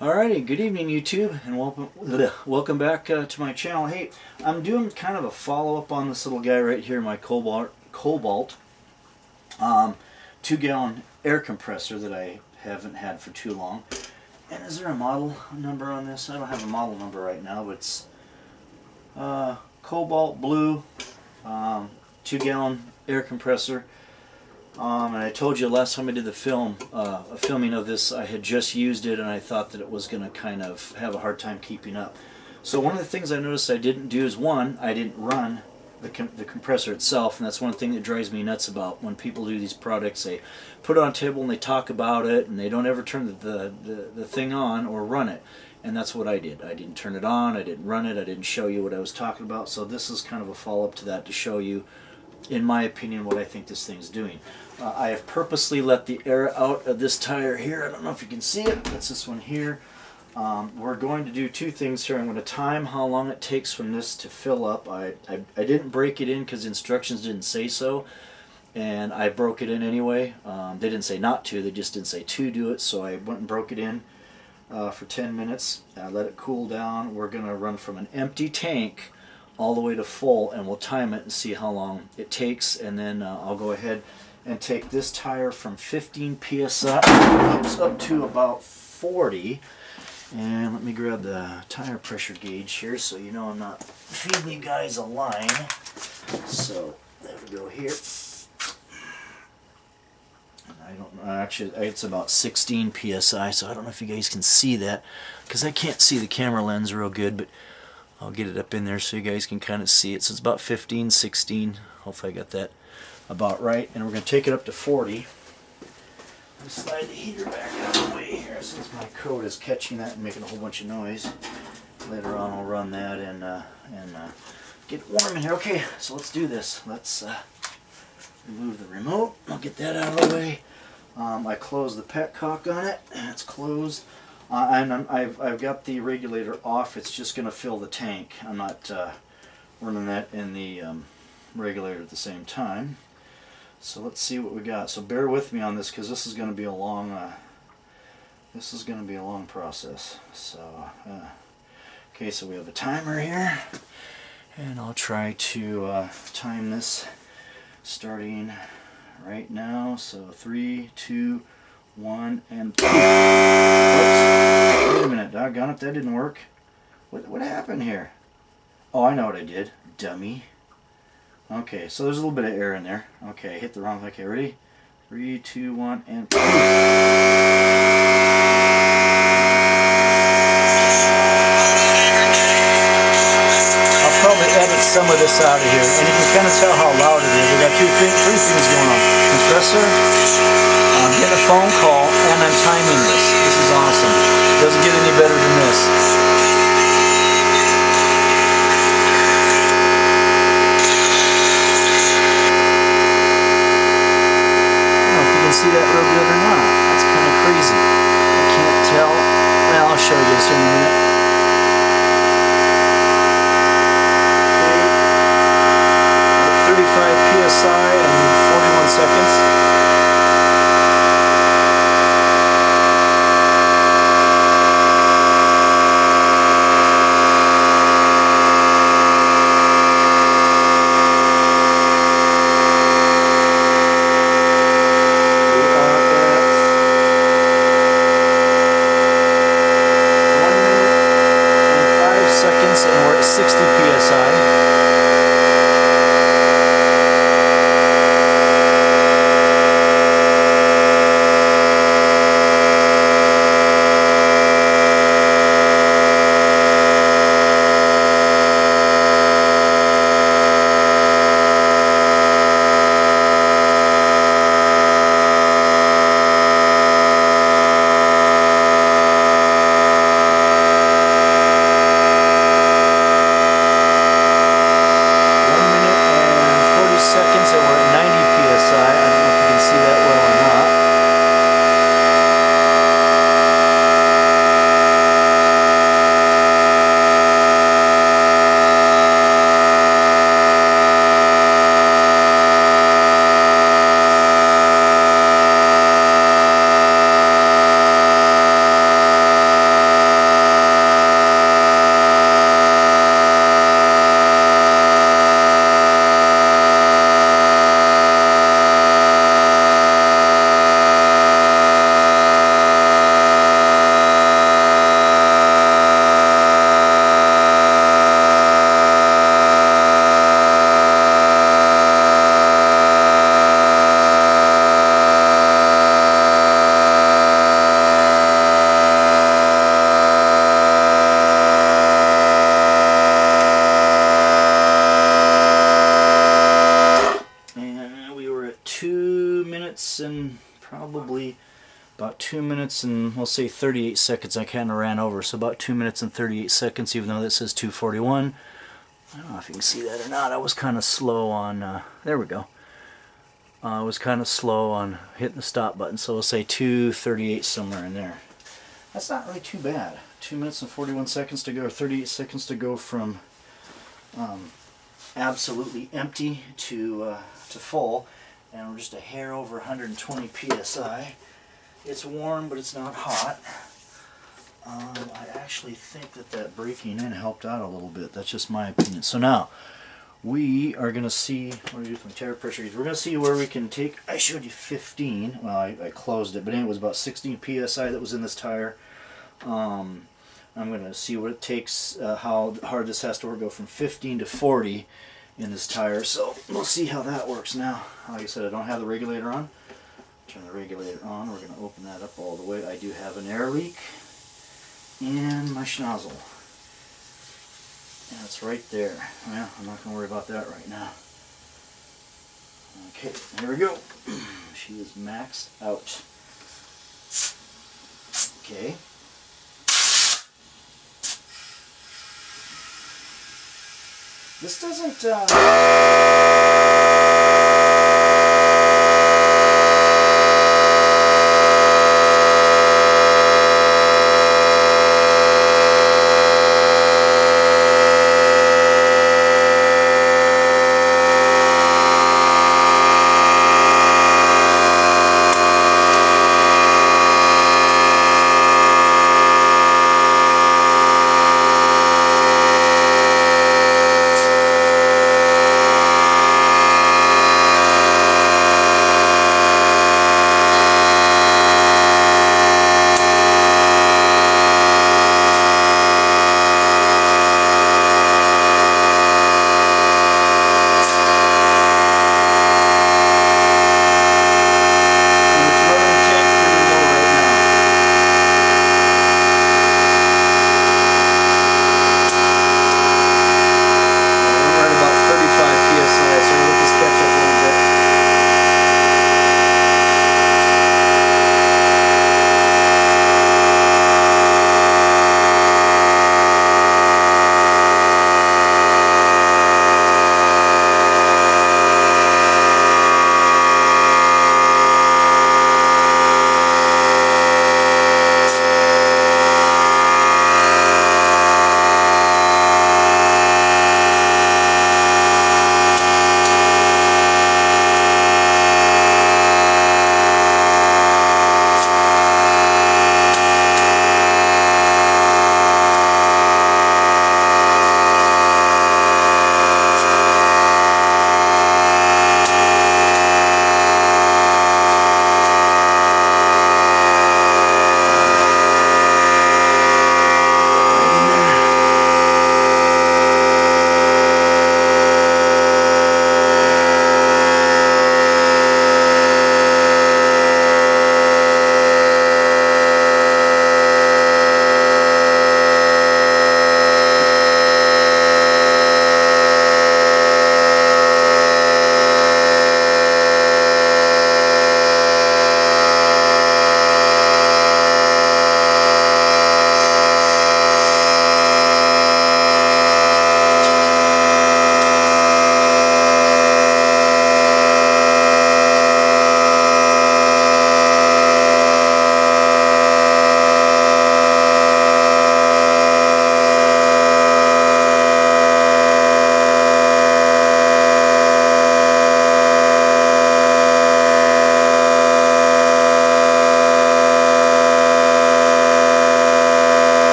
Alrighty, good evening YouTube, and welcome back to my channel. Hey, I'm doing kind of a follow-up on this little guy right here, my Kobalt 2-gallon air compressor that I haven't had for too long. And is there a model number on this? I don't have a model number right now, but it's Kobalt Blue 2-gallon air compressor. And I told you last time I did the filming of this, I had just used it and I thought that it was going to kind of have a hard time keeping up. So one of the things I noticed I didn't do is, one, I didn't run the compressor itself, and that's one thing that drives me nuts about when people do these products. They put it on a table and they talk about it and they don't ever turn the thing on or run it. And that's what I did. I didn't turn it on, I didn't run it, I didn't show you what I was talking about. So this is kind of a follow-up to that to show you, in my opinion, what I think this thing's doing. I have purposely let the air out of this tire here. I don't know if you can see it. That's this one here. We're going to do two things here. I'm going to time how long it takes from this to fill up. I didn't break it in because instructions didn't say so, and I broke it in anyway. They didn't say not to, they just didn't say to do it, so I went and broke it in for 10 minutes. I let it cool down. We're going to run from an empty tank all the way to full, and we'll time it and see how long it takes, and then I'll go ahead and take this tire from 15 psi up to about 40. And let me grab the tire pressure gauge here so you know I'm not feeding you guys a line. So there we go here. I don't know, actually it's about 16 psi, so I don't know if you guys can see that because I can't see the camera lens real good, but I'll get it up in there so you guys can kind of see it. So it's about 15, 16. Hopefully I got that about right. And we're going to take it up to 40. I'll slide the heater back out of the way here since my coat is catching that and making a whole bunch of noise. Later on I'll run that and get warm in here. Okay, so let's do this. Let's remove the remote. I'll get that out of the way. I closed the petcock on it. It's closed. And I've got the regulator off. It's just going to fill the tank. I'm not running that in the regulator at the same time. So let's see what we got. So bear with me on this because this is going to be a long process. So okay, so we have a timer here, and I'll try to time this starting right now. So 3, 2, 1, and oops. Wait a minute, doggone it, that didn't work. What happened here? Oh, I know what I did, dummy. Okay, so there's a little bit of air in there. Okay, I hit the wrong. Okay, ready? 3, 2, 1, and I'll probably edit some of this out of here, and you can kind of tell how loud it is. We got three things going on: compressor, I'm getting a phone call, and I'm timing this. This is awesome. Doesn't get any better than this. See that real good or not? That's kind of crazy. I can't tell. Well, I'll show you this in a minute. Okay. 35 psi and 41 seconds. And we're at 60 psi. about 2 minutes and we'll say 38 seconds. I kind of ran over, so about 2 minutes and 38 seconds, even though that says 2:41. I don't know if you can see that or not. I was kind of slow on, there we go. I was kind of slow on hitting the stop button, so we'll say 2:38 somewhere in there. That's not really too bad. 2 minutes and 41 seconds to go, or 38 seconds to go from absolutely empty to full, and we're just a hair over 120 psi. It's warm, but it's not hot. I actually think that breaking in helped out a little bit. That's just my opinion. So now, we are going to see, what do we do from tire pressure gauge? We're going to see where we can take, I showed you 15, well I closed it, but anyway, it was about 16 psi that was in this tire. I'm going to see what it takes, how hard this has to work, go from 15 to 40 in this tire. So we'll see how that works now. Like I said, I don't have the regulator on. Turn the regulator on. We're going to open that up all the way. I do have an air leak in my schnozzle. And it's right there. Well, I'm not going to worry about that right now. Okay, here we go. She is maxed out. Okay. This doesn't...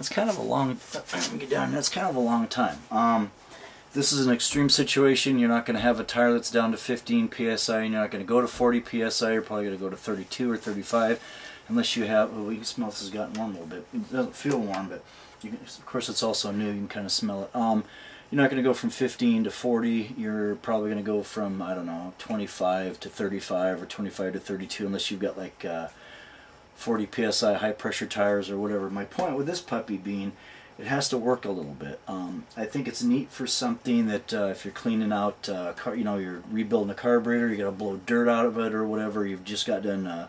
That's kind of a long. Let me get down. That's kind of a long time. This is an extreme situation. You're not going to have a tire that's down to 15 psi, and you're not going to go to 40 psi. You're probably going to go to 32 or 35, unless you have. Well, you can smell this has gotten warm a little bit. It doesn't feel warm, but you can, of course it's also new. You can kind of smell it. You're not going to go from 15 to 40. You're probably going to go from, I don't know, 25 to 35 or 25 to 32, unless you've got like 40 psi high pressure tires or whatever. My point with this puppy being, it has to work a little bit. I think it's neat for something that if you're cleaning out, you're rebuilding a carburetor, you got to blow dirt out of it or whatever. You've just got done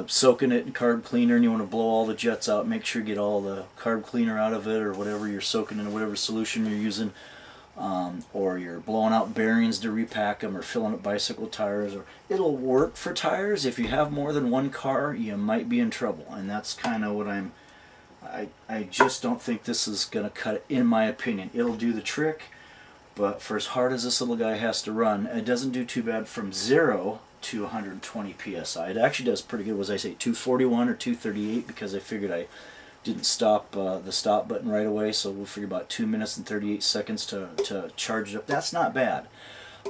soaking it in carb cleaner, and you want to blow all the jets out. Make sure you get all the carb cleaner out of it, or whatever you're soaking in, whatever solution you're using. Or you're blowing out bearings to repack them, or filling up bicycle tires. Or it'll work for tires. If you have more than one car, you might be in trouble, and that's kind of what I just don't think this is going to cut it, in my opinion. It'll do the trick, but for as hard as this little guy has to run, it doesn't do too bad from 0 to 120 psi. It actually does pretty good. Was I say 241 or 238? Because I figured I didn't stop the stop button right away, so we'll figure about 2 minutes and 38 seconds to charge it up. That's not bad.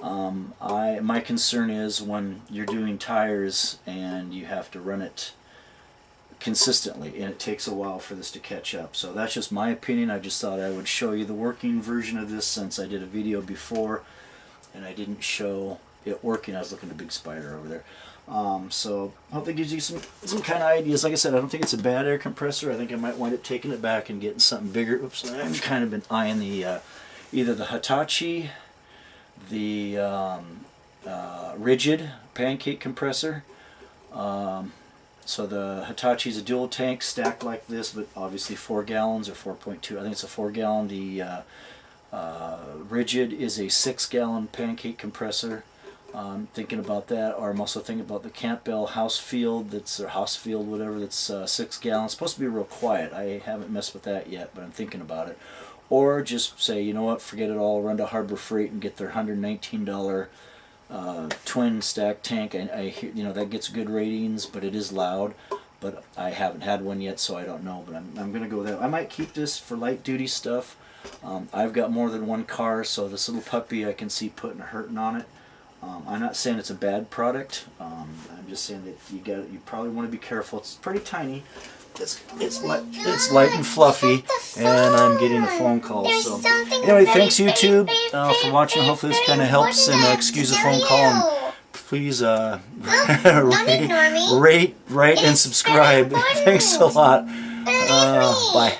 My concern is when you're doing tires and you have to run it consistently, and it takes a while for this to catch up. So that's just my opinion. I just thought I would show you the working version of this, since I did a video before and I didn't show it working. I was looking at a big spider over there. So I hope that gives you some kind of ideas. Like I said, I don't think it's a bad air compressor. I think I might wind up taking it back and getting something bigger. Oops, I've kind of been eyeing the either the Hitachi, the rigid pancake compressor. So the Hitachi is a dual tank stacked like this, but obviously 4 gallons or 4.2. I think it's a 4 gallon. The rigid is a 6 gallon pancake compressor. I'm thinking about that, or I'm also thinking about the Campbell Housefield, whatever, that's 6 gallons. It's supposed to be real quiet. I haven't messed with that yet, but I'm thinking about it. Or just say, you know what, forget it all, run to Harbor Freight and get their $119 twin stack tank. I hear, that gets good ratings, but it is loud. But I haven't had one yet, so I don't know. But I'm going to go that. I might keep this for light duty stuff. I've got more than one car, so this little puppy I can see putting a hurting on it. I'm not saying it's a bad product. I'm just saying that you probably want to be careful. It's pretty tiny. It's light and fluffy, and I'm getting a phone call. So anyway, thanks YouTube for watching. Hopefully this kind of helps, and excuse the phone call. And please rate, and subscribe. Thanks a lot. Bye.